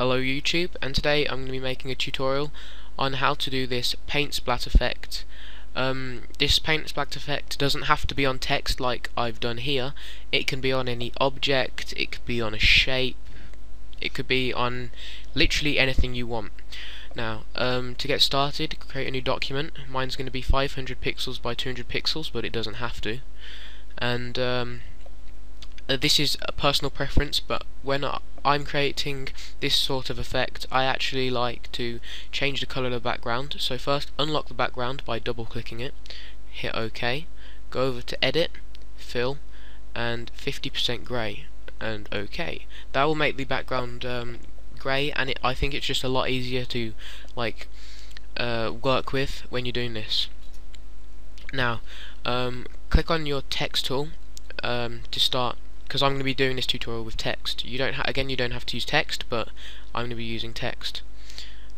Hello YouTube, and today I'm going to be making a tutorial on how to do this paint splat effect. This paint splat effect doesn't have to be on text like I've done here. It can be on any object, it could be on a shape, it could be on literally anything you want. Now, to get started, create a new document. Mine's going to be 500 pixels by 200 pixels, but it doesn't have to. And this is a personal preference, but when I'm creating this sort of effect, I actually like to change the colour of the background. So first, unlock the background by double clicking it, hit OK, go over to Edit, Fill, and 50% grey, and OK. That will make the background grey, and I think it's just a lot easier to work with when you're doing this. Now, click on your text tool to start, because I'm going to be doing this tutorial with text. You don't have to use text, but I'm going to be using text.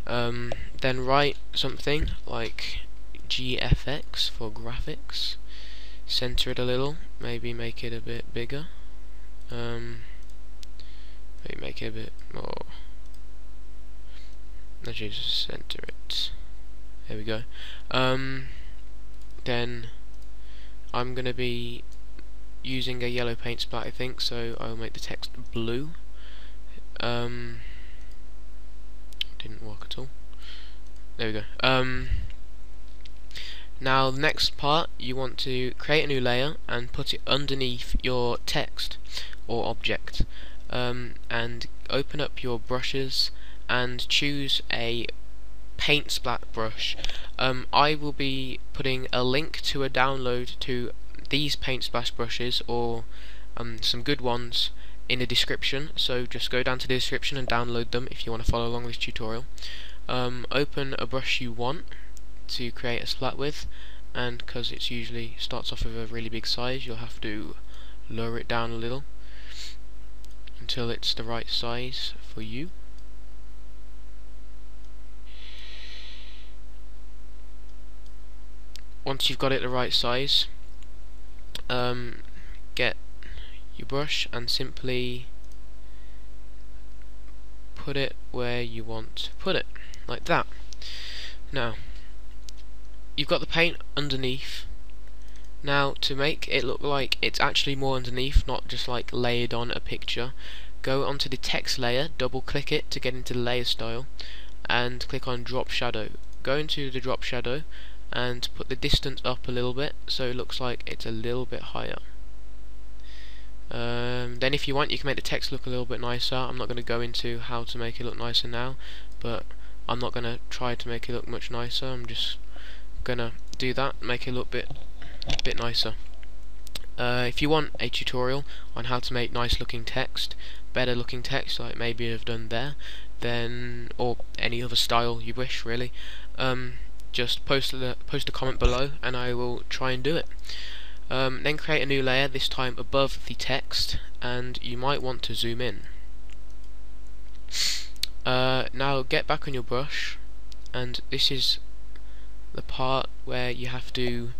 Then write something like GFX for graphics. Center it a little. Maybe make it a bit bigger. Maybe make it a bit more. Let's just center it. There we go. Then I'm going to be using a yellow paint splat, I think, so I'll make the text blue. Didn't work at all. There we go. Now the next part, you want to create a new layer and put it underneath your text or object, and open up your brushes and choose a paint splat brush. I will be putting a link to a download to these paint splash brushes, or some good ones, in the description, so just go down to the description and download them if you want to follow along this tutorial. Open a brush you want to create a splat with, and because it usually starts off with a really big size, you'll have to lower it down a little until it's the right size for you. Once you've got it the right size, get your brush and simply put it where you want to put it, like that. Now, you've got the paint underneath. Now, to make it look like it's actually more underneath, not just like layered on a picture, go onto the text layer, double click it to get into the layer style, and click on drop shadow. Go into the drop shadow and put the distance up a little bit so it looks like it's a little bit higher. Then if you want, you can make the text look a little bit nicer. I'm not going to go into how to make it look nicer now, but I'm not going to try to make it look much nicer. I'm just going to do that, make it look a bit nicer. If you want a tutorial on how to make nice looking text, better looking text like maybe I've done there, then, or any other style you wish really, just post a comment below and I will try and do it. Then create a new layer, this time above the text, and you might want to zoom in. Now get back on your brush, and this is the part where you have to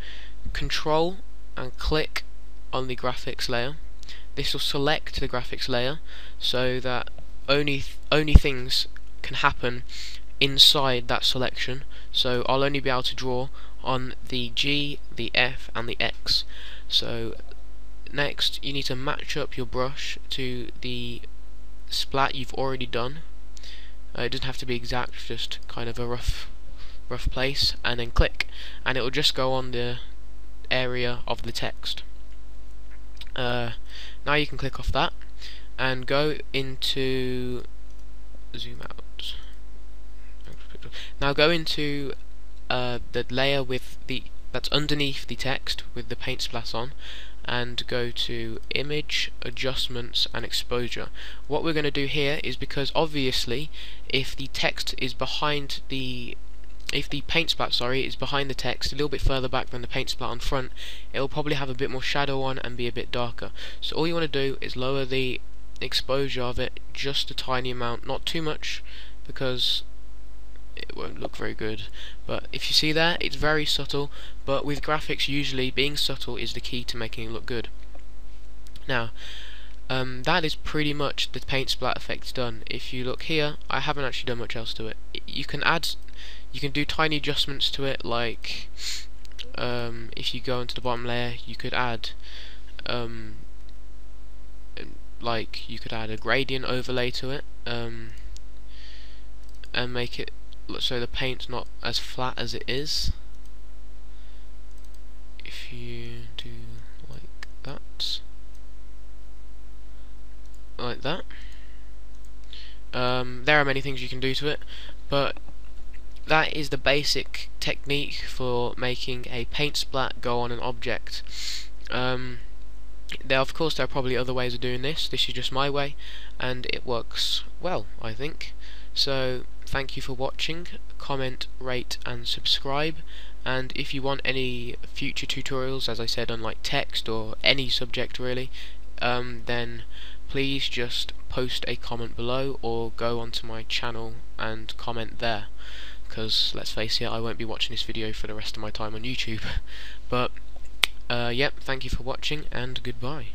control and click on the graphics layer. This will select the graphics layer so that only things can happen inside that selection. So I'll only be able to draw on the G, the F and the X. So next you need to match up your brush to the splat you've already done. It doesn't have to be exact, just kind of a rough place, and then click, and it will just go on the area of the text. Now you can click off that and go into zoom out. Now go into the layer with that's underneath the text with the paint splat on, and go to Image, Adjustments and Exposure. What we're going to do here is, because obviously if the text is behind the paint splat is behind the text a little bit further back than the paint splat on front, it will probably have a bit more shadow on and be a bit darker. So all you want to do is lower the exposure of it just a tiny amount, not too much, because it won't look very good. But if you see there, it's very subtle, but with graphics usually being subtle is the key to making it look good. Now that is pretty much the paint splat effect done. If you look here, I haven't actually done much else to it. You can do tiny adjustments to it, like if you go into the bottom layer, you could add you could add a gradient overlay to it, and make it so the paint's not as flat as it is. If you do like that, there are many things you can do to it, but that is the basic technique for making a paint splat go on an object. Of course there are probably other ways of doing this. This is just my way, and it works well, I think. So thank you for watching. Comment, rate and subscribe, and if you want any future tutorials, as I said, on like text or any subject really, then please just post a comment below or go onto my channel and comment there, because let's face it, I won't be watching this video for the rest of my time on YouTube. But yep, thank you for watching and goodbye.